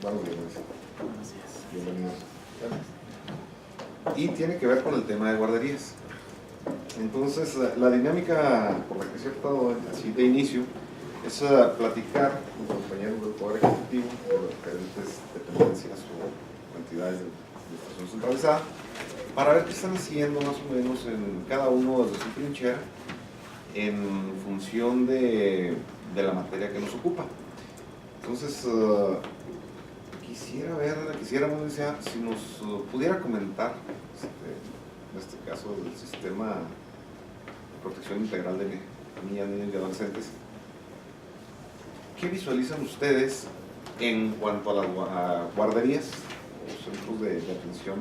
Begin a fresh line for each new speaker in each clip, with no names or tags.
Buenos días.
Buenos días.
Bienvenidos. Y tiene que ver con el tema de guarderías. Entonces, la dinámica por la que se ha optado así de inicio es platicar con los compañeros del Poder Ejecutivo de las diferentes dependencias o entidades de administración centralizada para ver qué están haciendo más o menos en cada uno desde su trinchera en función de la materia que nos ocupa. Entonces, quisiéramos iniciar, si nos pudiera comentar, en este caso, del sistema de protección integral de niñas, niños y adolescentes, ¿qué visualizan ustedes en cuanto a las guarderías o centros de atención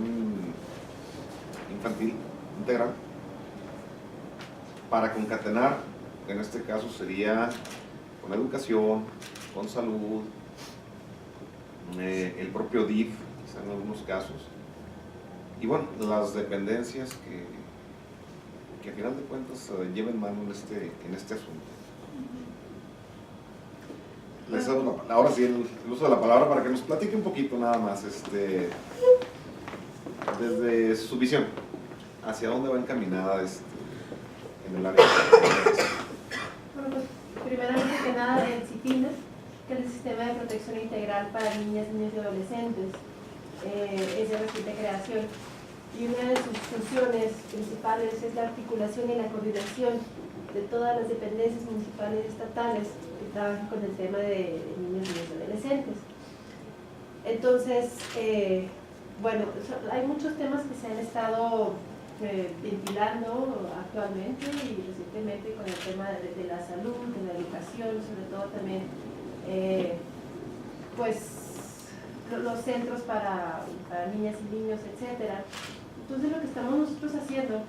infantil integral? Para concatenar, en este caso sería con educación, con salud, el propio DIF, quizá en algunos casos, y bueno, las dependencias que a final de cuentas lleven mano en este asunto. Les cedo ahora sí el uso de la palabra para que nos platique un poquito nada más, desde su visión, hacia dónde va encaminada en el área.
Bueno, pues primeramente que nada el CIPINA, que es el Sistema de Protección Integral para Niñas, Niños y Adolescentes, es de reciente creación y una de sus funciones principales es la articulación y la coordinación de todas las dependencias municipales y estatales que trabajan con el tema de niños, niñas y adolescentes. Entonces, bueno, hay muchos temas que se han estado ventilando actualmente y recientemente con el tema de la salud, de la educación, sobre todo también pues los centros para niñas y niños, etcétera. Entonces lo que estamos nosotros haciendo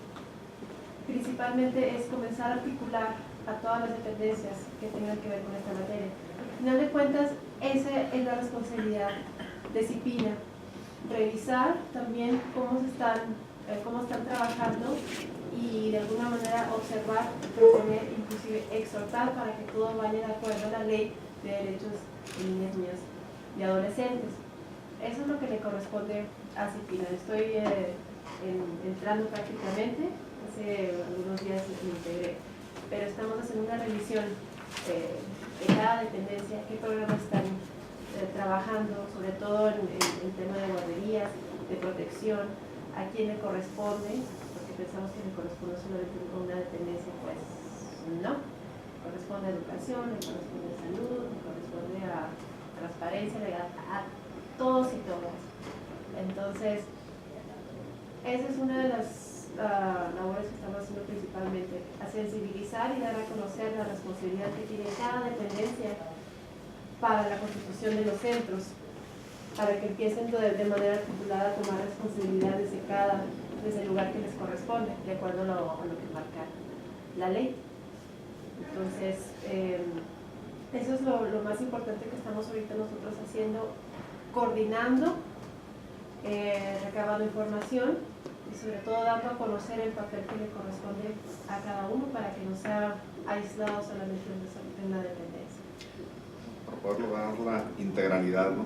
principalmente es comenzar a articular a todas las dependencias que tengan que ver con esta materia. Al final de cuentas, esa es la responsabilidad de CIPINA, revisar también cómo están trabajando y de alguna manera observar, proponer, inclusive exhortar para que todo vaya de acuerdo a la ley de derechos de niñas, niños y adolescentes. Eso es lo que le corresponde a CIPINA. Estoy entrando prácticamente, hace algunos días me integré, pero estamos haciendo una revisión de cada dependencia, qué programas están trabajando, sobre todo en el tema de guarderías, de protección, a quién le corresponde, porque pensamos que le corresponde solamente a una dependencia, pues no, corresponde a educación, le corresponde a salud, le corresponde a transparencia, a todos y todas. Entonces, esa es una de las labores que estamos haciendo principalmente, a sensibilizar y dar a conocer la responsabilidad que tiene cada dependencia para la constitución de los centros, para que empiecen de manera articulada a tomar responsabilidad desde el lugar que les corresponde, de acuerdo a lo que marca la ley. Entonces, eso es lo más importante que estamos ahorita nosotros haciendo, coordinando, recabando información y sobre todo dando a conocer el papel que le corresponde a cada uno para que no sea aislado solamente en una dependencia.
Para poder lograr la integralidad, ¿no?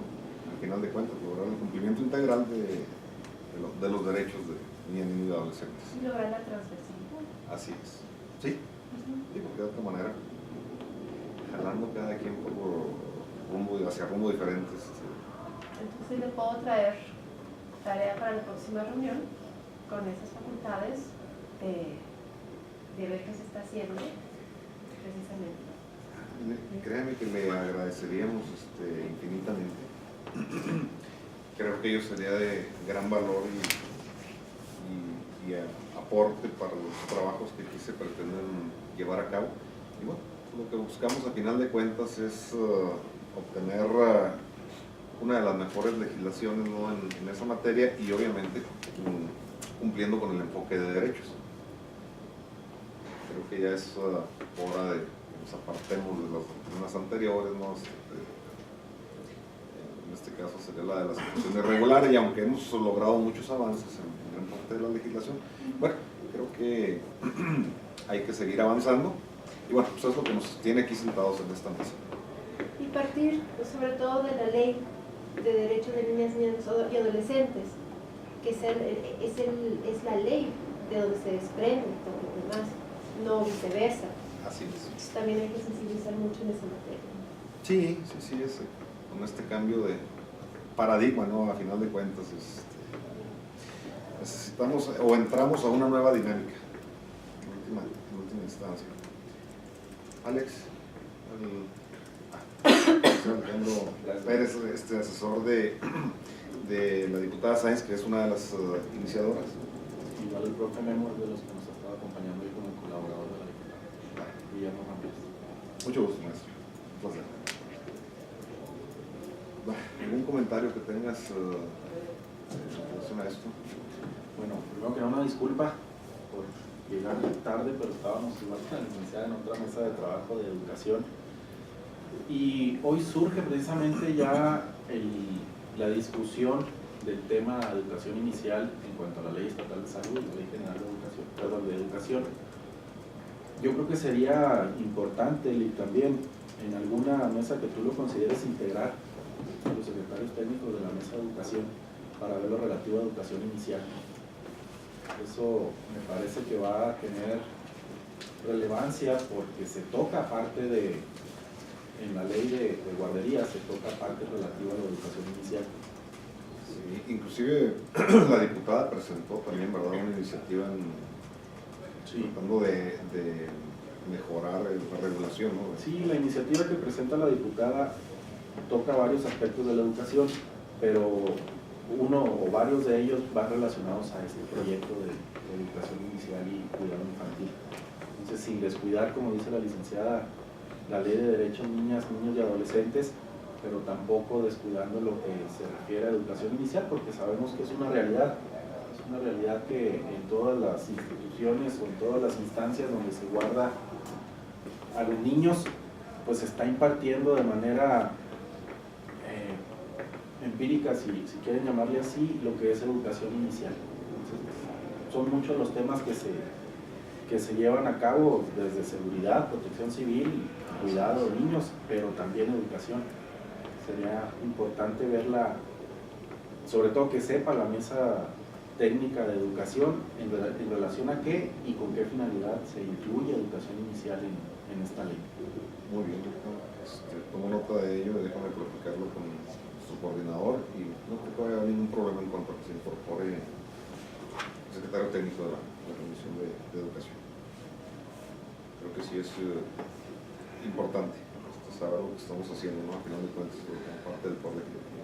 Al final de cuentas, lograr el cumplimiento integral de los derechos de niñas, niños y adolescentes.
Y lograr la transversalidad.
Así es. Sí, digo, de otra manera, jalando cada quien por hacia rumbo diferentes.
Entonces le puedo traer tarea para la próxima reunión con esas facultades de ver qué se está haciendo precisamente.
Créanme que le agradeceríamos infinitamente. Creo que ello sería de gran valor y aporte para los trabajos que aquí se pretenden llevar a cabo. Y bueno, lo que buscamos a final de cuentas es obtener una de las mejores legislaciones, ¿no? en esa materia y obviamente cumpliendo con el enfoque de derechos. Creo que ya es hora de que nos apartemos de las doctrinas anteriores, ¿no? En este caso sería la de las situaciones regulares y aunque hemos logrado muchos avances en gran parte de la legislación, bueno, creo que hay que seguir avanzando y bueno, pues es lo que nos tiene aquí sentados en esta mesa.
Y partir sobre todo de la ley de derechos de niñas, niños y adolescentes, que es la ley de donde se desprende todo lo demás, no viceversa.
Así es.
Entonces, también hay que sensibilizar mucho en esa materia.
Sí, con este cambio de paradigma, ¿no? A final de cuentas, necesitamos o entramos a una nueva dinámica, en última instancia. Alex, Alejandro Pérez, asesor de la diputada Sáenz, que es una de las iniciadoras.
Igual el profe Memo es de los que nos ha estado acompañando y como colaborador de la diputada Guillermo Ramírez.
Mucho gusto, maestro. Un placer. ¿Algún comentario que tengas en relación a esto?
Bueno, primero que nada una disculpa por llegar tarde, pero estábamos igual que la licenciada en otra mesa de trabajo de educación. Y hoy surge precisamente ya la discusión del tema de educación inicial en cuanto a la Ley Estatal de Salud, la Ley General de Educación. Yo creo que sería importante, y también en alguna mesa que tú lo consideres integrar, los secretarios técnicos de la mesa de educación, para ver lo relativo a educación inicial. Eso me parece que va a tener relevancia porque se toca parte en la ley de guardería, se toca parte relativa a la educación inicial.
Sí, inclusive la diputada presentó también, ¿verdad?, una iniciativa tratando de mejorar la regulación, ¿no?
Sí, la iniciativa que presenta la diputada toca varios aspectos de la educación, pero uno o varios de ellos van relacionados a este proyecto de educación inicial y cuidado infantil. Entonces, sin descuidar, como dice la licenciada, la ley de derechos niñas, niños y adolescentes, pero tampoco descuidando lo que se refiere a educación inicial, porque sabemos que es una realidad que en todas las instituciones o en todas las instancias donde se guarda a los niños, pues se está impartiendo de manera empírica, si quieren llamarle así, lo que es educación inicial. Entonces, son muchos los temas que se llevan a cabo, desde seguridad, protección civil, cuidado de niños, pero también educación. Sería importante verla, sobre todo que sepa la mesa técnica de educación en relación a qué y con qué finalidad se incluye educación inicial en esta ley.
Muy bien, tomo nota de ello, déjame platicarlo con su coordinador y no creo que haya ningún problema en cuanto a que se incorpore el secretario técnico de la Comisión de Educación. Creo que sí es importante saber lo que estamos haciendo, ¿no? A final de cuentas, como parte del poder legislativo.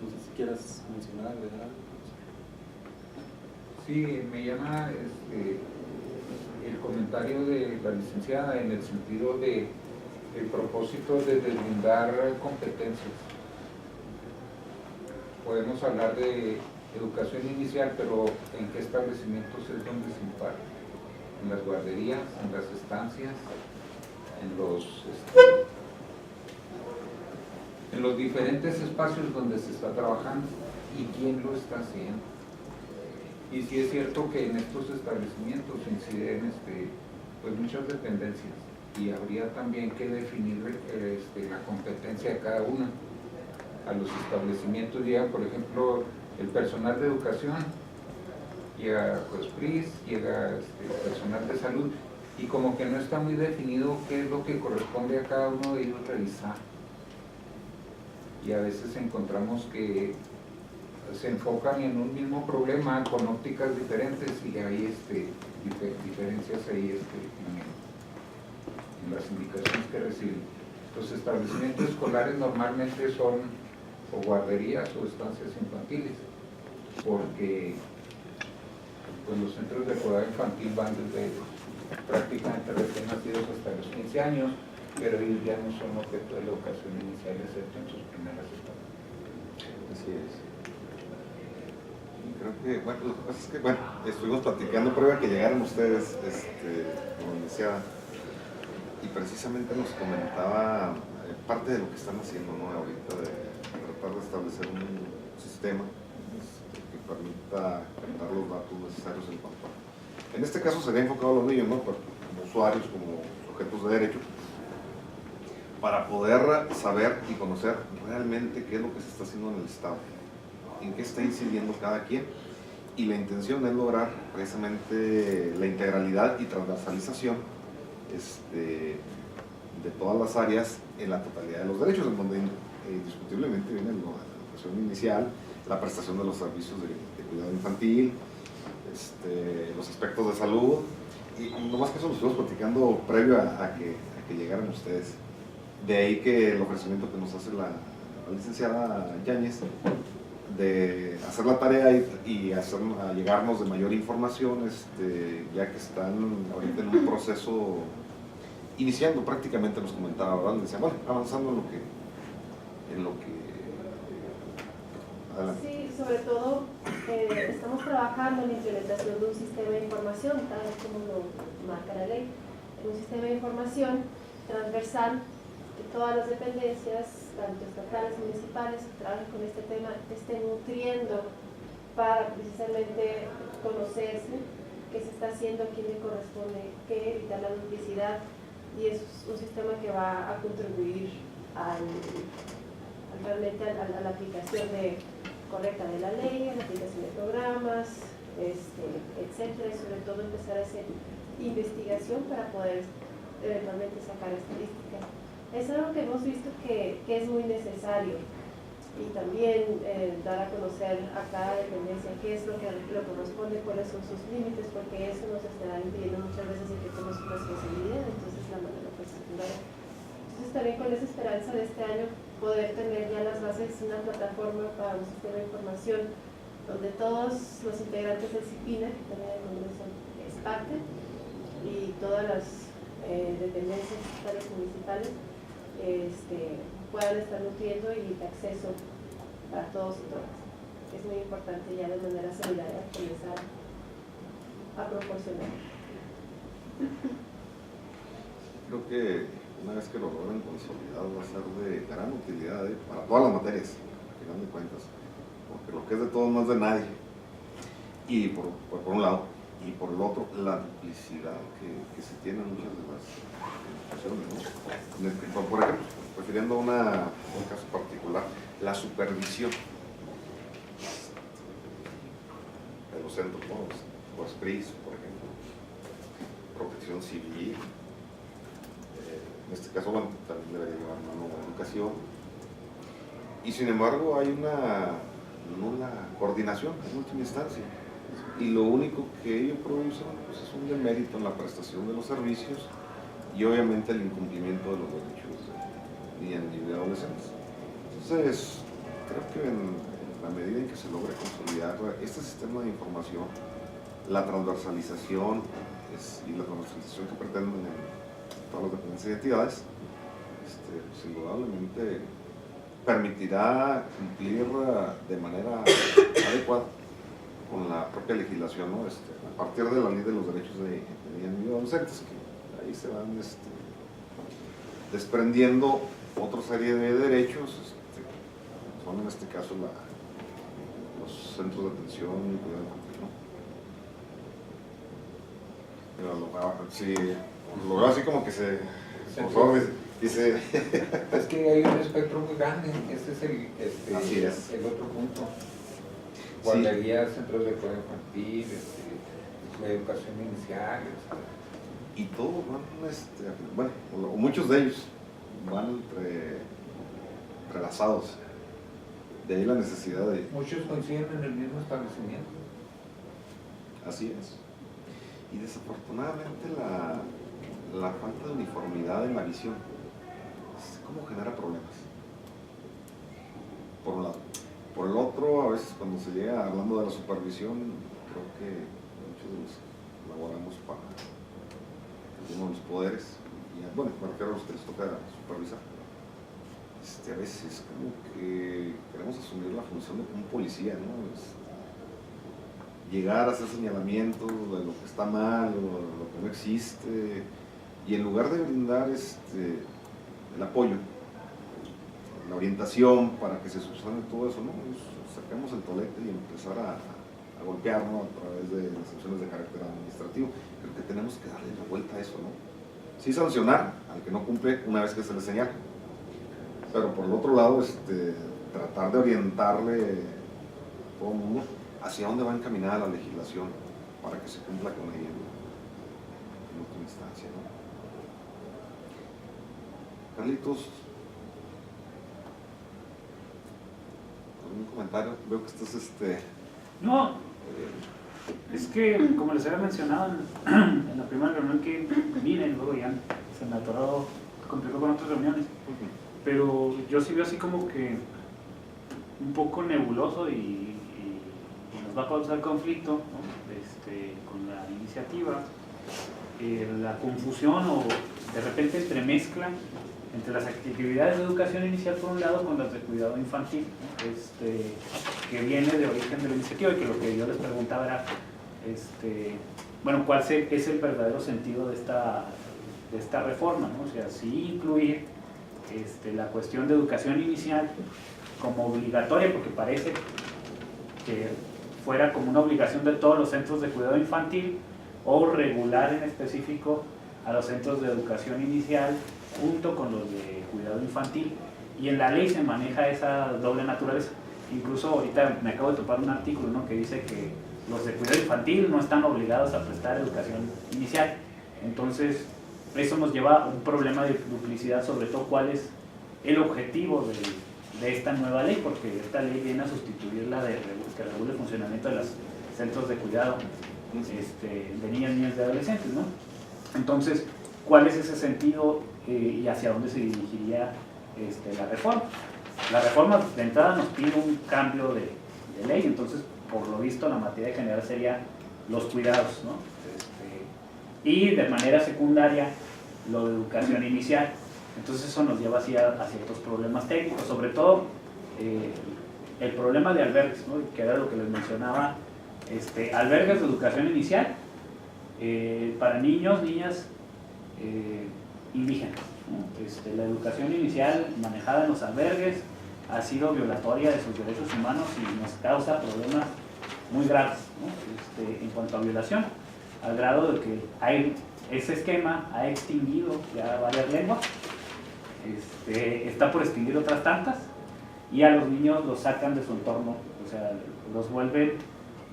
No sé si quieras mencionar, agregar algo.
Sí, me llama el comentario de la licenciada en el sentido de el propósito de deslindar competencias. Podemos hablar de educación inicial, pero ¿en qué establecimientos es donde se imparte? ¿En las guarderías, en las estancias, en los diferentes espacios donde se está trabajando y quién lo está haciendo? Y sí es cierto que en estos establecimientos inciden pues muchas dependencias y habría también que definir la competencia de cada una. A los establecimientos llega, por ejemplo, el personal de educación, llega COSPRIS, llega personal de salud, y como que no está muy definido qué es lo que corresponde a cada uno de ellos realizar. Y a veces encontramos que se enfocan en un mismo problema con ópticas diferentes y hay diferencias ahí en las indicaciones que reciben. Los establecimientos escolares normalmente son o guarderías o estancias infantiles, porque pues, los centros de cuidado infantil van desde prácticamente recién nacidos hasta los 15 años, pero ellos ya no son objeto de la educación inicial excepto en sus primeras etapas.
Así es. Y creo que, bueno, lo que pasa es que, bueno, estuvimos platicando previo a que llegaran ustedes, como decía, y precisamente nos comentaba parte de lo que están haciendo, ¿no? Ahorita de tratar de establecer un sistema que permita dar los datos necesarios en cuanto a... En este caso sería enfocado a los niños, ¿no? Como usuarios, como sujetos de derecho, para poder saber y conocer realmente qué es lo que se está haciendo en el Estado, en qué está incidiendo cada quien, y la intención es lograr precisamente la integralidad y transversalización de todas las áreas en la totalidad de los derechos, en donde indiscutiblemente viene la educación inicial, la prestación de los servicios de cuidado infantil, los aspectos de salud, y no más que eso lo estuvimos platicando previo a que llegaran ustedes. De ahí que el ofrecimiento que nos hace la licenciada Yáñez de hacer la tarea y a llegarnos de mayor información, ya que están ahorita en un proceso iniciando prácticamente, nos comentaba, ¿verdad? Decía, bueno, avanzando en lo que adelante.
Sí, sobre todo estamos trabajando en la implementación de un sistema de información, tal como lo marca la ley, un sistema de información transversal que todas las dependencias, tanto estatales como municipales, que trabajen con este tema, estén nutriendo para precisamente conocerse qué se está haciendo, a quién le corresponde qué, evitar la duplicidad, y es un sistema que va a contribuir realmente a la aplicación correcta de la ley, a la aplicación de programas, etcétera, y sobre todo empezar a hacer investigación para poder eventualmente sacar estadísticas. Es algo que hemos visto que es muy necesario, y también dar a conocer a cada dependencia qué es lo que le corresponde, cuáles son sus límites, porque eso nos estará impidiendo muchas veces de que tomemos su responsabilidad, entonces la manera pues secundaria. Entonces también con esa esperanza de este año poder tener ya las bases, una plataforma para un sistema de información donde todos los integrantes del CIPINA, que también el Congreso es parte, y todas las dependencias estatales y municipales puedan estar nutriendo y de acceso para todos y todas. Es muy importante ya de manera solidaria comenzar a proporcionar.
Creo que una vez que lo logren consolidar va a ser de gran utilidad para todas las materias, al final de cuentas, porque lo que es de todos no es de nadie, y por un lado, y por el otro, la duplicidad que se tiene en muchas de las instituciones, ¿no? Por ejemplo, refiriendo a un caso particular, la supervisión de los centros, ¿no? Los PRIS, por ejemplo, protección civil, en este caso, bueno, también debería llevar mano a educación, y sin embargo hay una nula coordinación en última instancia, y lo único que ello produce pues, es un demérito en la prestación de los servicios y obviamente el incumplimiento de los derechos de niñas y adolescentes. Entonces, creo que en la medida en que se logre consolidar este sistema de información, la transversalización y la transversalización que pretenden en todas las dependencias y entidades, pues, indudablemente permitirá cumplir de manera adecuada con la propia legislación, ¿no? A partir de la ley de los derechos de niñas y adolescentes, que ahí se van desprendiendo otra serie de derechos, son en este caso los centros de atención y cuidado infantil, ¿no? Sí, lo veo así como que dice.
Es que hay un espectro muy grande, ese es
Así es.
el otro punto. Guarderías, centros de cuidado infantil, educación inicial.
Y todos van, bueno, o muchos de ellos van entrelazados. De ahí la necesidad de...
Muchos coinciden en el mismo establecimiento.
Así es. Y desafortunadamente la falta de uniformidad en la visión, ¿cómo genera problemas? Por un lado. Por el otro, a veces cuando se llega hablando de la supervisión, creo que muchos de los que laboramos para los poderes, y bueno, me refiero a los que les toca supervisar, a veces como que queremos asumir la función de un policía, ¿no? Llegar a hacer señalamientos de lo que está mal o de lo que no existe, y en lugar de brindar el apoyo, la orientación para que se subsane todo eso, ¿no? Pues sacamos el tolete y empezar a golpearnos a través de las sanciones de carácter administrativo. Creo que tenemos que darle la vuelta a eso, ¿no? Sí sancionar al que no cumple una vez que se le señala, pero por el otro lado, tratar de orientarle a todo el mundo hacia dónde va encaminada la legislación para que se cumpla con ella en última instancia, ¿no? Carlitos, ¿algún comentario? Veo que estás
No, es que como les había mencionado en la primera reunión que vine, luego ya se me atoró, complicó con otras reuniones, pero yo sí veo así como que un poco nebuloso y nos va a causar conflicto, ¿no? Con la iniciativa, la confusión o de repente entremezcla entre las actividades de educación inicial por un lado con las de cuidado infantil, ¿no? Que viene de origen de la iniciativa, y que lo que yo les preguntaba era, bueno, ¿cuál es el verdadero sentido de esta reforma, ¿no? O sea, sí incluir la cuestión de educación inicial como obligatoria, porque parece que fuera como una obligación de todos los centros de cuidado infantil, o regular en específico a los centros de educación inicial junto con los de cuidado infantil, y en la ley se maneja esa doble naturaleza. Incluso ahorita me acabo de topar un artículo, ¿no?, que dice que los de cuidado infantil no están obligados a prestar educación inicial. Entonces eso nos lleva a un problema de duplicidad, sobre todo cuál es el objetivo de esta nueva ley, porque esta ley viene a sustituir la que regula el funcionamiento de los centros de cuidado de niñas, niños y adolescentes, ¿no? Entonces, ¿cuál es ese sentido y hacia dónde se dirigiría la reforma? La reforma de entrada nos pide un cambio de ley, entonces por lo visto la materia general sería los cuidados, ¿no? Y de manera secundaria lo de educación inicial. Entonces eso nos lleva a ciertos problemas técnicos, sobre todo el problema de albergues, ¿no?, que era lo que les mencionaba, albergues de educación inicial para niños, niñas indígenas, ¿no? La educación inicial manejada en los albergues ha sido violatoria de sus derechos humanos y nos causa problemas muy graves, ¿no? En cuanto a violación, al grado de que ese esquema ha extinguido ya varias lenguas, está por extinguir otras tantas, y a los niños los sacan de su entorno, o sea, los vuelven,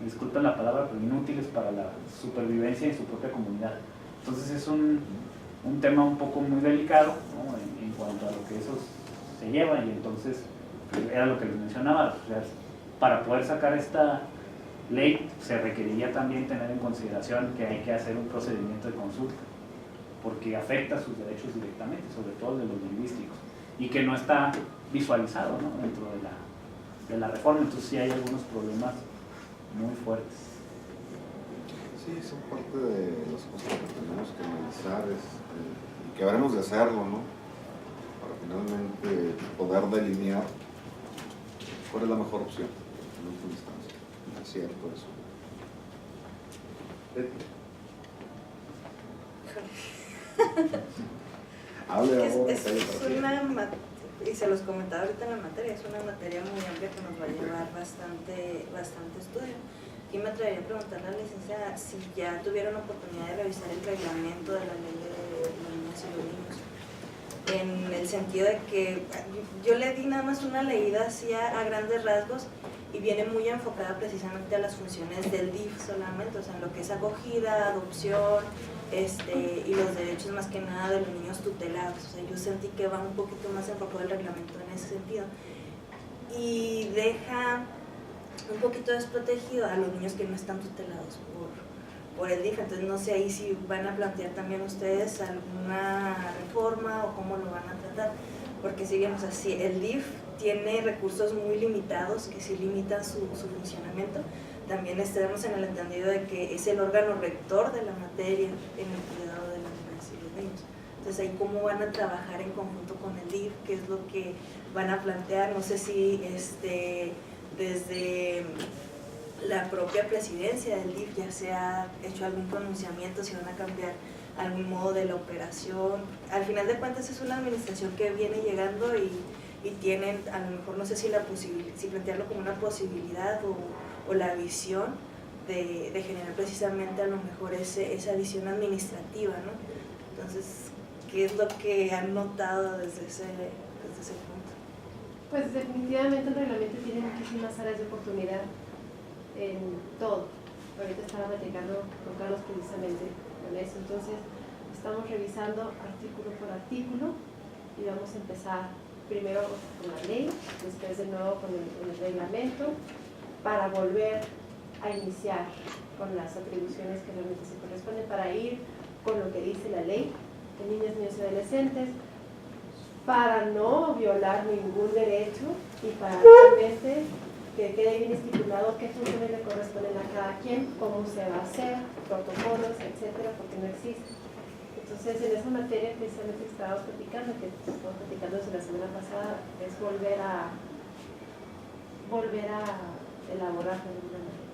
disculpen la palabra, pero inútiles para la supervivencia en su propia comunidad. Entonces es un tema un poco muy delicado, ¿no?, en cuanto a lo que eso se lleva, y entonces era lo que les mencionaba, o sea, para poder sacar esta ley se requeriría también tener en consideración que hay que hacer un procedimiento de consulta, porque afecta sus derechos directamente, sobre todo de los lingüísticos, y que no está visualizado, ¿no?, dentro de la reforma. Entonces sí hay algunos problemas muy fuertes.
Sí, son parte de las cosas que tenemos que analizar y que habremos de hacerlo, ¿no?, para finalmente poder delinear cuál es la mejor opción en última instancia. Es cierto eso. Hable ahora.
Y se los comentaba ahorita en la materia, es una materia muy amplia que nos va a llevar bastante estudio. Aquí me atrevería a preguntarle a la licenciada si ya tuvieron oportunidad de revisar el reglamento de la ley de las niñas y los niños, en el sentido de que yo le di nada más una leída así a grandes rasgos, y viene muy enfocada precisamente a las funciones del DIF solamente, o sea, en lo que es acogida, adopción, y los derechos más que nada de los niños tutelados. O sea, yo sentí que va un poquito más enfocado el reglamento en ese sentido, y deja un poquito desprotegido a los niños que no están tutelados por el DIF. Entonces no sé ahí si van a plantear también ustedes alguna reforma o cómo lo van a tratar, porque si bien, o sea, si el DIF tiene recursos muy limitados que sí limitan su funcionamiento, también estamos en el entendido de que es el órgano rector de la materia en el cuidado de las niñas y los niños. Entonces ahí cómo van a trabajar en conjunto con el DIF, qué es lo que van a plantear. No sé si desde la propia presidencia del DIF ya se ha hecho algún pronunciamiento, si van a cambiar algún modo de la operación. Al final de cuentas es una administración que viene llegando y tienen, a lo mejor no sé si plantearlo como una posibilidad o la visión de generar precisamente a lo mejor esa visión administrativa, ¿no? Entonces, ¿qué es lo que han notado desde ese punto?
Pues definitivamente el reglamento tiene muchísimas áreas de oportunidad en todo. Ahorita estaba platicando con Carlos precisamente con eso. Entonces, estamos revisando artículo por artículo y vamos a empezar primero con la ley, después de nuevo con el reglamento, para volver a iniciar con las atribuciones que realmente se corresponden, para ir con lo que dice la ley de niñas, niños y adolescentes, para no violar ningún derecho y para realmente que quede bien estipulado qué funciones le corresponden a cada quien, cómo se va a hacer, protocolos, etcétera, porque no existe. Entonces, en esa materia precisamente que estábamos platicando, que estamos platicando desde la semana pasada, es volver a elaborar de alguna manera.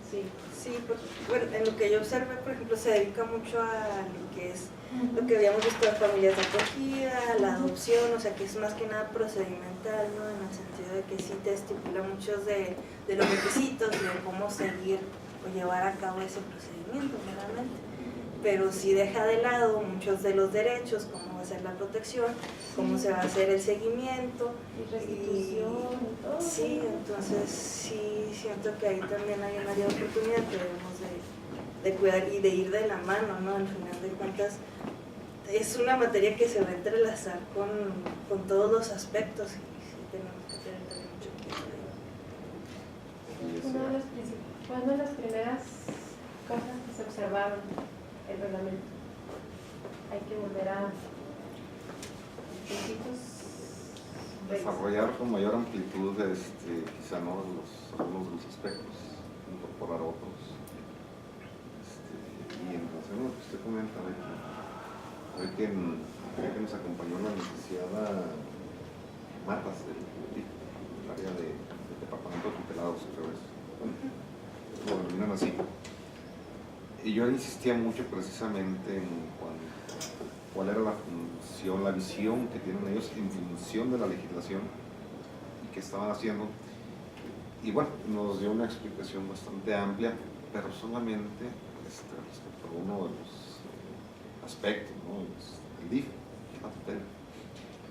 Sí.
Sí, porque, bueno, en lo que yo observé, por ejemplo, se dedica mucho a lo que es lo que habíamos visto de familias de acogida, la adopción, o sea que es más que nada procedimental, ¿no? En el sentido de que sí te estipula muchos de los requisitos y de cómo seguir o llevar a cabo ese procedimiento, realmente. Pero sí deja de lado muchos de los derechos, cómo va a ser la protección, cómo se va a hacer el seguimiento.
Y restitución y todo.
Sí, entonces sí siento que ahí también hay un área de oportunidad que debemos de cuidar y de ir de la mano, ¿no? Al final de cuentas es una materia que se va a entrelazar con todos los aspectos y sí tenemos que tener también mucho cuidado ahí.
Fue una de las primeras cosas que se observaron el reglamento. Hay que volver a
desarrollar con mayor amplitud quizá no algunos de los aspectos, incorporar otros. Y en relación a lo que usted comenta, hoy que nos acompañó la licenciada Matas del área del departamento de tutelados, creo es. Lo denominan así. Y yo insistía mucho precisamente en cuál era la función, la visión que tienen ellos en función de la legislación y qué estaban haciendo. Y bueno, nos dio una explicación bastante amplia, pero solamente respecto a uno de los aspectos, ¿no? El DIF,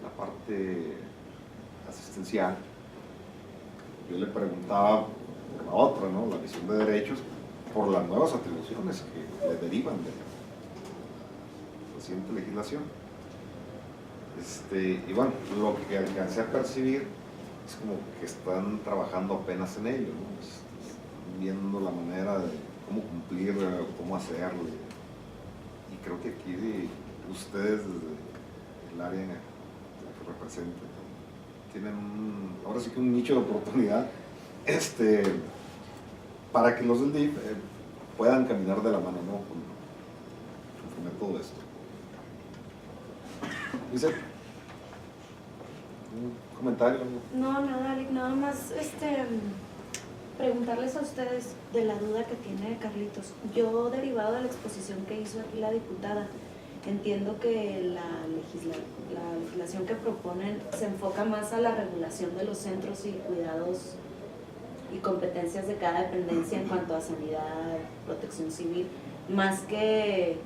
la parte asistencial. Yo le preguntaba por la otra, ¿no? La visión de derechos, por las nuevas atribuciones que le derivan de la reciente legislación. Y bueno, lo que alcancé a percibir es como que están trabajando apenas en ello, ¿no? Están viendo la manera de cómo cumplir, cómo hacerlo. Y creo que aquí ustedes, desde el área que representan, tienen ahora sí que un nicho de oportunidad para que los del DIF puedan caminar de la mano, ¿no? Conforme todo esto. ¿Dice? ¿Un comentario?
No, nada, Alec, nada más preguntarles a ustedes de la duda que tiene Carlitos. Yo, derivado de la exposición que hizo aquí la diputada, entiendo que la legislación que proponen se enfoca más a la regulación de los centros y cuidados y competencias de cada dependencia en cuanto a sanidad, protección civil, más que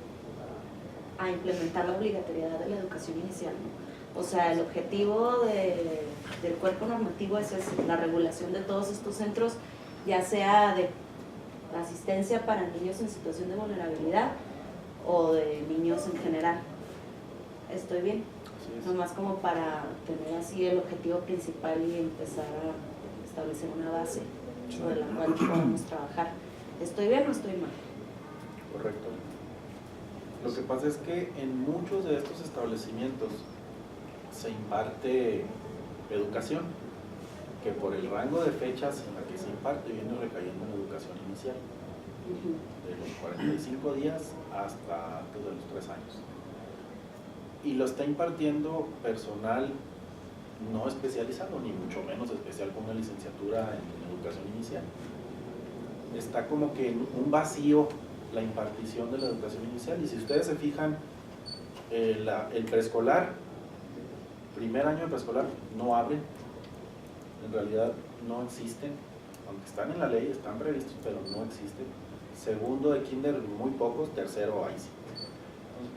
a implementar la obligatoriedad de la educación inicial, ¿no? O sea, el objetivo del cuerpo normativo es la regulación de todos estos centros, ya sea de asistencia para niños en situación de vulnerabilidad o de niños en general. ¿Estoy bien? Nomás como para tener así el objetivo principal y empezar a establecer una base sobre la cual podemos trabajar. ¿Estoy bien o estoy mal?
Correcto. Lo que pasa es que en muchos de estos establecimientos se imparte educación, que por el rango de fechas en la que se imparte viene recayendo en educación inicial, de los 45 días hasta antes de los 3 años. Y lo está impartiendo personal no especializado, ni mucho menos especial con una licenciatura en educación inicial. Está como que en un vacío la impartición de la educación inicial. Y si ustedes se fijan, el preescolar, primer año de preescolar, no abren, en realidad no existen, aunque están en la ley, están previstos, pero no existen. Segundo de kinder, muy pocos, tercero, ahí sí.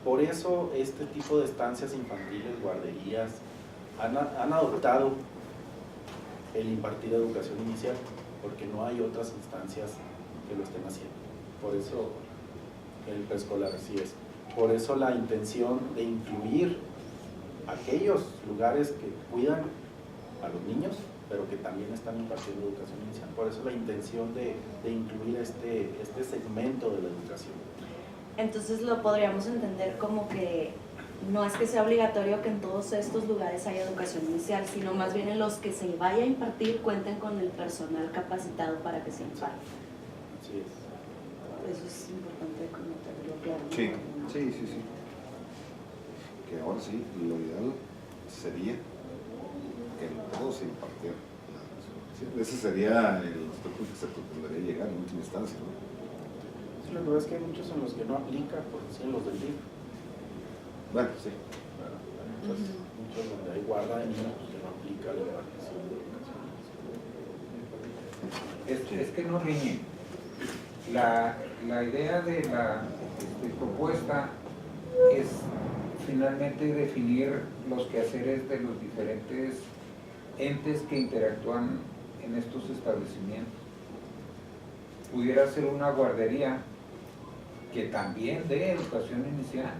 Por eso este tipo de estancias infantiles, guarderías, han adoptado el impartir educación inicial, porque no hay otras instancias que lo estén haciendo. Por eso el preescolar así es. Por eso la intención de incluir aquellos lugares que cuidan a los niños, pero que también están impartiendo educación inicial. Por eso la intención de incluir este segmento de la educación.
Entonces lo podríamos entender como que no es que sea obligatorio que en todos estos lugares haya educación inicial, sino más bien en los que se vaya a impartir cuenten con el personal capacitado para que se imparta.
Así es.
Eso es importante como tenerlo claro.
Sí, sí, sí, sí. Que ahora sí, lo ideal sería que en todo se impartiera la educación inicial. Ese sería el aspecto que se pretendería llegar en última instancia, ¿no?
Sí, lo que pasa es que hay muchos en los que no aplica, por decir los del DIF.
Bueno, sí.
Hay muchos donde hay guarda de niños que no aplica la impartición de educación inicial.
Es que no riñe. La idea de la propuesta es finalmente definir los quehaceres de los diferentes entes que interactúan en estos establecimientos. Pudiera ser una guardería que también dé educación inicial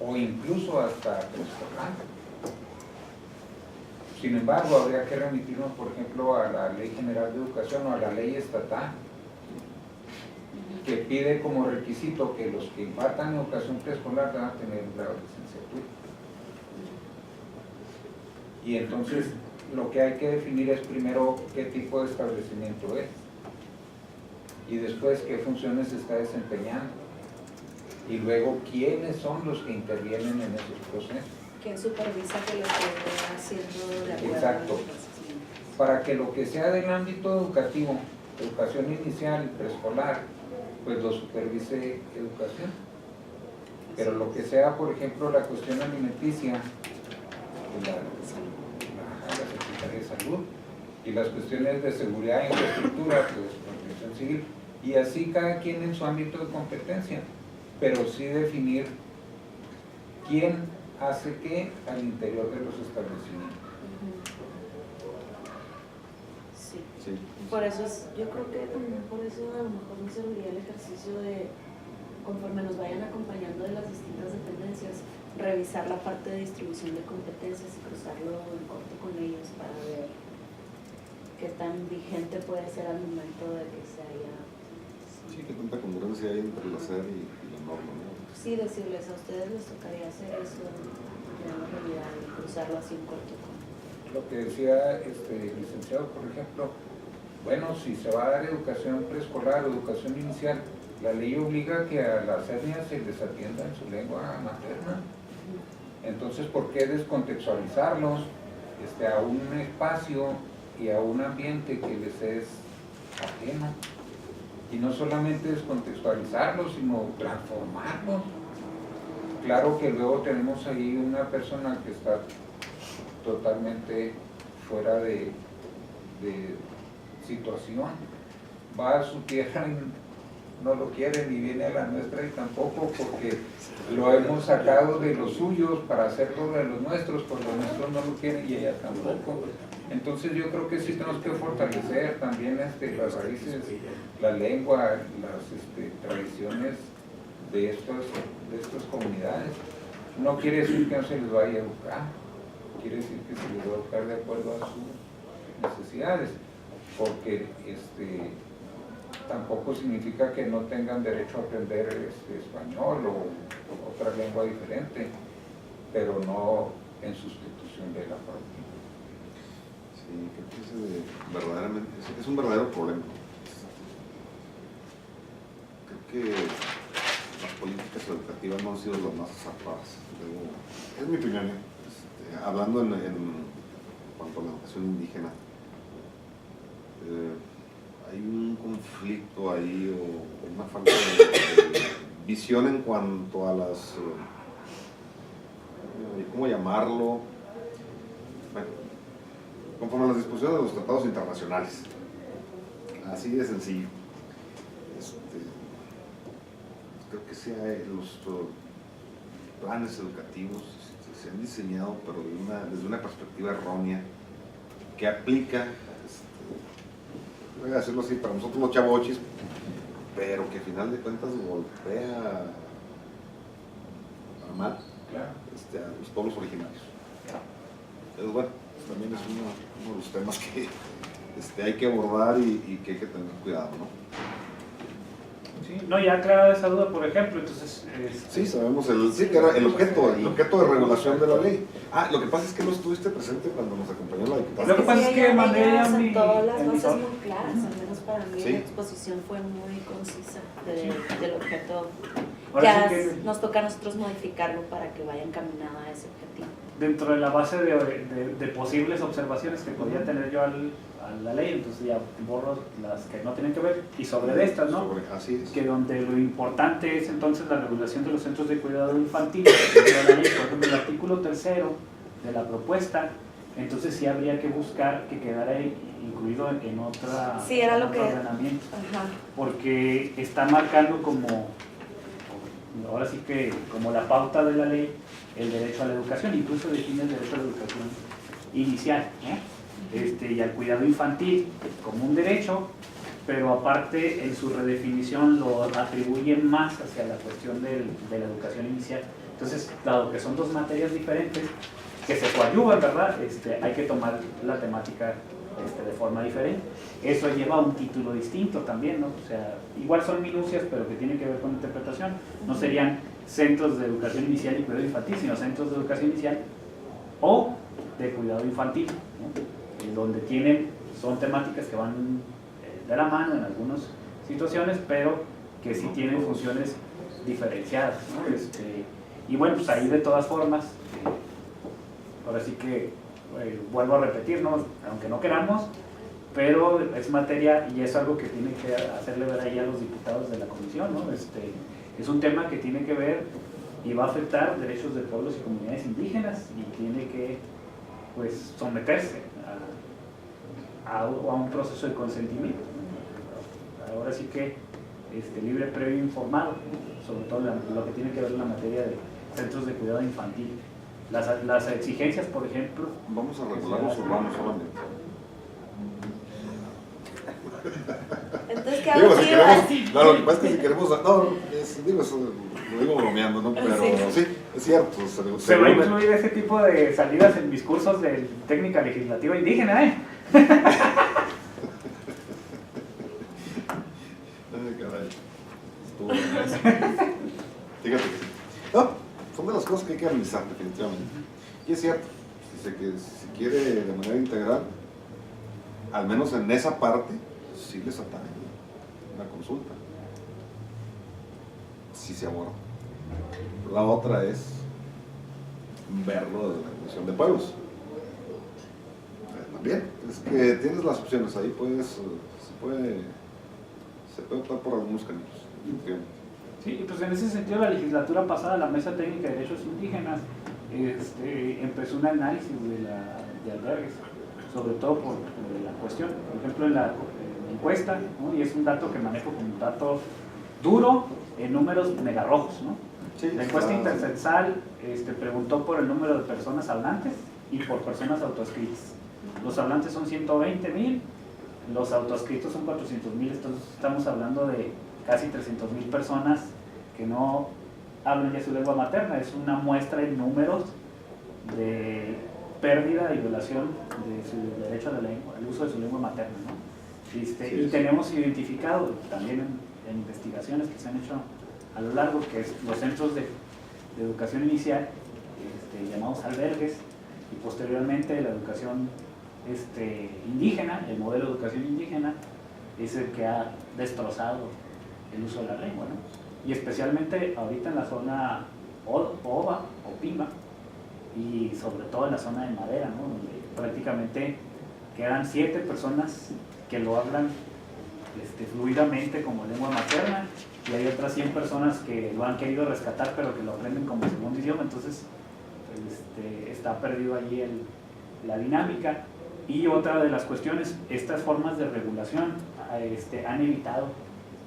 o incluso hasta preescolar. Sin embargo, habría que remitirnos, por ejemplo, a la Ley General de Educación o a la ley estatal, que pide como requisito que los que impartan educación preescolar van a tener un grado de licenciatura. Y entonces lo que hay que definir es primero qué tipo de establecimiento es y después qué funciones está desempeñando y luego quiénes son los que intervienen en esos procesos.
¿Quién supervisa que lo esté haciendo de acuerdo?
Exacto.
a los procedimientos?
Para que lo que sea del ámbito educativo, educación inicial y preescolar, pues lo supervise educación. Pero lo que sea, por ejemplo, la cuestión alimenticia, pues la Secretaría de Salud, y las cuestiones de seguridad e infraestructura, pues Protección Civil, y así cada quien en su ámbito de competencia, pero sí definir quién hace qué al interior de los establecimientos.
Sí.
Sí.
Por eso yo creo que también por eso a lo mejor me serviría el ejercicio de, conforme nos vayan acompañando de las distintas dependencias, revisar la parte de distribución de competencias y cruzarlo en corto con ellos para ver qué tan vigente puede ser al momento de que se haya.
Sí, que tanta congruencia hay entre el hacer y la norma, ¿no?
Sí, decirles a ustedes les tocaría hacer eso en la realidad y cruzarlo así en corto con.
Lo que decía el licenciado, por ejemplo, bueno, si se va a dar educación preescolar o educación inicial, la ley obliga que a las etnias se les atienda en su lengua materna. Entonces, ¿por qué descontextualizarlos a un espacio y a un ambiente que les es ajeno? Y no solamente descontextualizarlos, sino transformarlos. Claro que luego tenemos ahí una persona que está totalmente fuera de situación, va a su tierra y no lo quiere, ni viene a la nuestra y tampoco, porque lo hemos sacado de los suyos para hacerlo de los nuestros, pues los nuestros no lo quieren y ella tampoco. Entonces yo creo que sí tenemos que fortalecer también las raíces, la lengua, las tradiciones de estas comunidades. No quiere decir que no se les vaya a educar, quiere decir que se les va a educar de acuerdo a sus necesidades, porque tampoco significa que no tengan derecho a aprender español o otra lengua diferente, pero no en sustitución de la propia.
Sí, creo que es un verdadero problema. Creo que las políticas educativas no han sido las más acertadas. Es mi opinión, hablando en cuanto a la educación indígena. Hay un conflicto ahí o una falta de visión en cuanto a las, ¿cómo llamarlo? Bueno, conforme a las disposiciones de los tratados internacionales. Así de sencillo. Creo que los planes educativos se han diseñado, pero desde una perspectiva errónea, que aplica, voy a decirlo así, para nosotros los chavochis, pero que al final de cuentas golpea a mal a los pueblos originarios. Entonces, bueno, pues también es uno de los temas que hay que abordar y que hay que tener cuidado, ¿no?
Sí, no, ya aclarada esa duda, por ejemplo, entonces...
Sí, sabemos que era el objeto de regulación de la ley. Lo que pasa es que no estuviste presente cuando nos acompañó la diputada.
Lo que pasa es que mandé
ella
a mi...
sentó las
en mi
bases
foro.
muy claras, al menos para mí
Sí.
la exposición fue muy concisa del objeto.
Ahora
Ya
sí que
nos toca a nosotros modificarlo para que vaya encaminado a ese objetivo.
dentro de la base de posibles observaciones que podía tener yo a la ley, entonces ya borro las que no tienen que ver y sobre estas, ¿no?
Así es.
Que donde lo importante es entonces la regulación de los centros de cuidado infantil, dentro de la ley, por ejemplo, el artículo 3º de la propuesta, entonces sí habría que buscar que quedara incluido en otra
Sí, era lo
otro
que...
ordenamiento,
Ajá.
porque está marcando como, ahora sí que como la pauta de la ley, el derecho a la educación, incluso define el derecho a la educación inicial, ¿no? Y al cuidado infantil como un derecho, pero aparte en su redefinición lo atribuyen más hacia la cuestión de la educación inicial. Entonces, dado que son dos materias diferentes, que se coadyuvan, ¿verdad? Hay que tomar la temática de forma diferente. Eso lleva a un título distinto también, ¿no? O sea, igual son minucias, pero que tienen que ver con interpretación. No serían centros de educación inicial y cuidado infantil, sino centros de educación inicial o de cuidado infantil, ¿no? Donde son temáticas que van de la mano en algunas situaciones, pero que sí tienen funciones diferenciadas, ¿no? Y bueno, pues ahí de todas formas, ahora sí que vuelvo a repetir, ¿no? Aunque no queramos, pero es materia y es algo que tiene que hacerle ver ahí a los diputados de la comisión, ¿no? Es un tema que tiene que ver y va a afectar derechos de pueblos y comunidades indígenas y tiene que, pues, someterse a un proceso de consentimiento, ¿no? Ahora sí que libre, previo, informado, ¿no? Sobre todo lo que tiene que ver en la materia de centros de cuidado infantil. Las exigencias, por ejemplo...
Vamos a regular los urbanos solamente.
Entonces, ¿qué
Digo,
hago?
si queremos, claro, lo que pasa es que si queremos, lo digo bromeando, ¿no? Pero sí, es cierto.
Se va a incluir ese tipo de salidas en mis cursos de técnica legislativa indígena, ¿eh?
Ay, caray. Estuvo bien. Fíjate que sí. No, son de las cosas que hay que analizar, definitivamente. Y es cierto, si quiere de manera integral, al menos en esa parte, sí les ataca una consulta. Sí se aborda. La otra es verlo de la Comisión de Pueblos. También, es que tienes las opciones, ahí se puede optar por algunos caminos.
Sí, pues en ese sentido la legislatura pasada, la Mesa Técnica de Derechos Indígenas, empezó un análisis de albergues, sobre todo por la cuestión, por ejemplo en la encuesta, ¿no? Y es un dato que manejo como un dato duro en números megarrojos, ¿no?
Sí,
la encuesta intercensal preguntó por el número de personas hablantes y por personas autoescritas. Los hablantes son 120,000, los autoescritos son 400,000, entonces estamos hablando de casi 300,000 personas que no hablan ya su lengua materna. Es una muestra en números de pérdida y violación de su derecho a la lengua, al uso de su lengua materna, ¿no? Y tenemos identificado también en investigaciones que se han hecho a lo largo, que es los centros de educación inicial, llamados albergues, y posteriormente la educación indígena, el modelo de educación indígena, es el que ha destrozado el uso de la lengua, ¿no? Y especialmente ahorita en la zona OVA o PIMA, y sobre todo en la zona de Madera, ¿no? Donde prácticamente quedan 7 personas que lo hablan fluidamente como lengua materna, y hay otras 100 personas que lo han querido rescatar pero que lo aprenden como segundo idioma. Entonces está perdido allí la dinámica. Y otra de las cuestiones, estas formas de regulación han evitado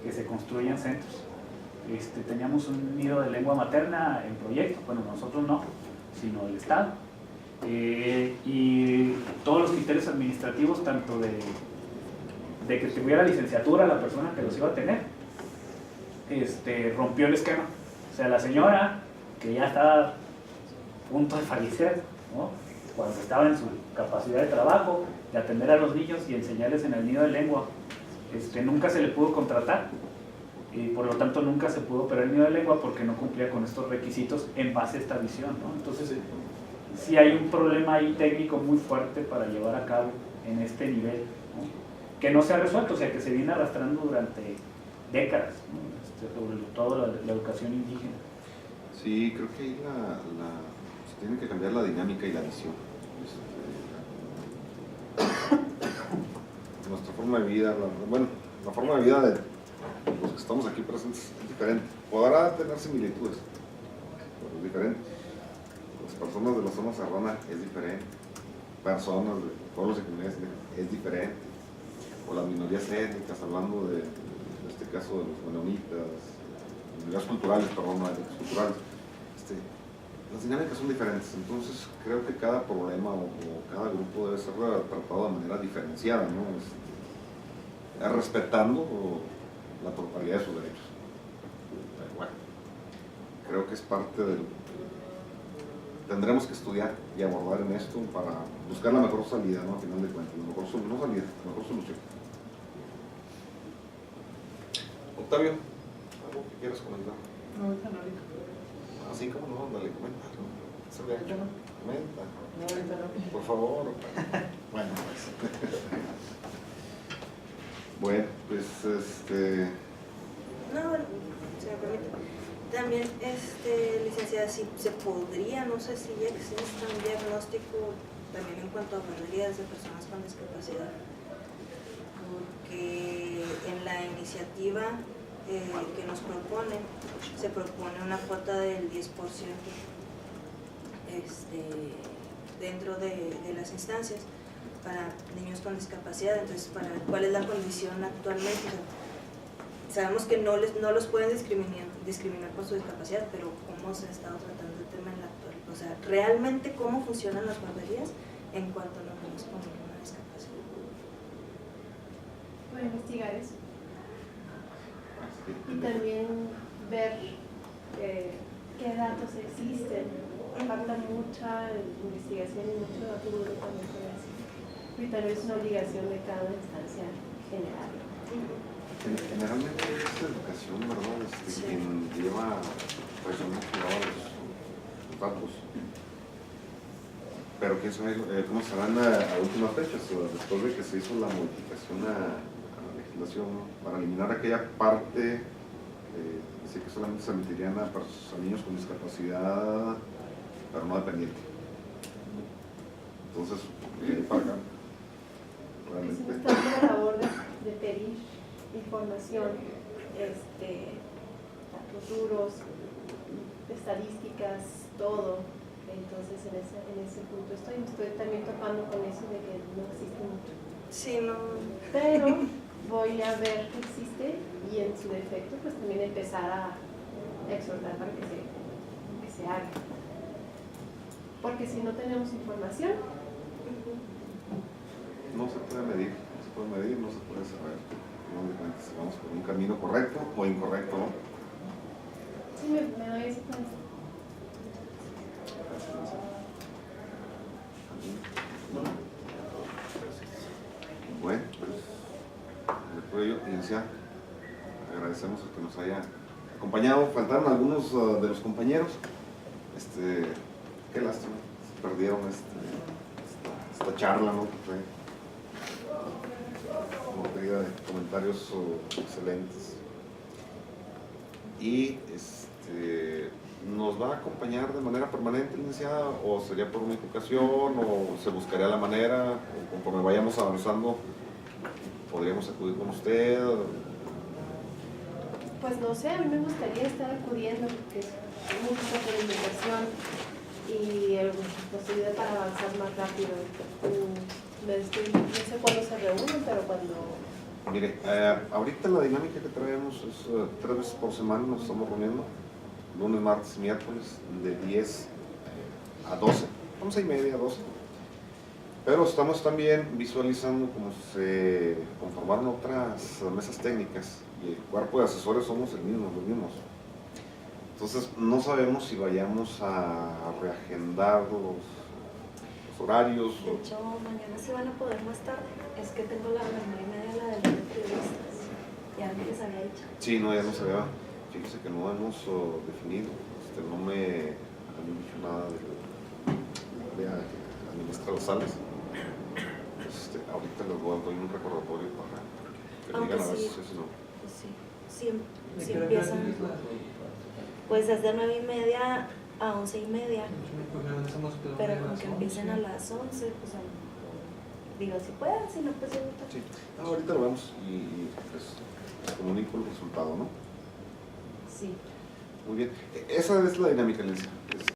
que se construyan centros. Teníamos un nido de lengua materna en proyecto, bueno, nosotros no, sino el Estado. Y todos los criterios administrativos, tanto de que tuviera licenciatura la persona que los iba a tener, rompió el esquema. O sea, la señora que ya estaba a punto de fallecer, ¿no?, cuando estaba en su capacidad de trabajo, de atender a los niños y enseñarles en el nido de lengua, nunca se le pudo contratar y por lo tanto nunca se pudo operar el nido de lengua porque no cumplía con estos requisitos en base a esta visión, ¿no? Entonces sí hay un problema ahí técnico muy fuerte para llevar a cabo en este nivel, ¿no?, que no se ha resuelto, o sea, que se viene arrastrando durante décadas, ¿no?, sobre todo la educación indígena.
Sí, creo que ahí se tiene que cambiar la dinámica y la visión. Nuestra forma de vida, la forma de vida de los que estamos aquí presentes es diferente. Podrá tener similitudes, pero es diferente. Las personas de la zona serrana es diferente, personas de pueblos y comunidades es diferente, o las minorías étnicas, hablando en este caso de los menonitas, minorías culturales, perdón, no étnicas, culturales. Las dinámicas son diferentes, entonces creo que cada problema o cada grupo debe ser tratado de manera diferenciada, ¿no? Respetando la totalidad de sus derechos. Bueno, creo que es parte del... Tendremos que estudiar y abordar en esto para buscar la mejor salida, ¿no? Al final de cuentas, la mejor solución. Octavio, ¿algo que quieras comentar?
No, ahorita no, ahorita.
Así como no, dale, comenta.
¿Ahorita no?
Comenta.
No, ahorita no.
Por favor. Bueno, pues. Bueno, pues
No, bueno, si me permite. También, licenciada, si se podría, no sé si ya existe un diagnóstico también en cuanto a guarderías de personas con discapacidad, porque en la iniciativa que nos proponen, se propone una cuota del 10% dentro de las instancias para niños con discapacidad. Entonces, ¿cuál es la condición actualmente? O sea, sabemos que no los pueden discriminar por su discapacidad, pero ¿cómo se ha estado tratando el tema en la actual? O sea, ¿realmente cómo funcionan las guarderías en cuanto a los niños con una discapacidad?
Voy a investigar eso. Y también ver qué datos existen. Falta mucha investigación y mucho dato duro también con eso. Y tal vez una obligación de cada instancia general.
generalmente es la educación, ¿verdad?
Sí.
Quien lleva los datos. Pero quién sabe cómo serán a últimas fechas, después de que se hizo la modificación a la legislación, ¿no?, para eliminar aquella parte dice que solamente se emitirían a niños con discapacidad, pero no dependiente. Entonces, para acá,
Si
realmente.
no está en la labor de pedir información, datos duros, estadísticas, todo. Entonces en ese punto estoy también topando con eso de que no existe mucho.
Sí, no.
Pero voy a ver que existe y en su defecto pues también empezar a exhortar para que se haga. Porque si no tenemos información,
No se puede medir, no se puede saber. No depende si vamos por un camino correcto o incorrecto, ¿no?
sí me doy ese cuenta.
Bueno, pues por ello, licenciada, agradecemos el que nos haya acompañado. Faltaron algunos de los compañeros. Qué lástima, se perdieron esta charla, ¿no? Que fue materia de comentarios excelentes. Y ¿nos va a acompañar de manera permanente, licenciada, o sería por única ocasión, o se buscaría la manera, o conforme vayamos avanzando podríamos acudir con usted?
Pues no sé, a mí me gustaría estar acudiendo porque es mucho por la invitación y posibilidad para avanzar más rápido. No sé cuándo se reúnen, pero cuando...
Mire, ahorita la dinámica que traemos es 3 veces por semana nos estamos reuniendo, lunes, martes y miércoles, de 10 a 12, 11:30, 12. Pero estamos también visualizando cómo se conformaron otras mesas técnicas y el cuerpo de asesores somos los mismos. Entonces no sabemos si vayamos a reagendar los horarios.
De hecho, mañana sí van a poder más tarde. Es que tengo a las 9:30 la de las entrevistas. Ya no les había dicho.
Sí, no, ya no se vea. Fíjese que no hemos definido. No me han dicho nada de administrar las salas. Ahorita les doy un recordatorio para que
Aunque
digan a ver
sí.
si no.
Pues sí, sí empiezan. Pues desde 9:30 a 11:30. Pero con que empiecen a las 11, pues digo, si pueden, si no, pues ahorita.
Sí, ahorita lo vemos y pues les comunico el resultado, ¿no?
Sí.
Muy bien. Esa es la dinámica, Alicia.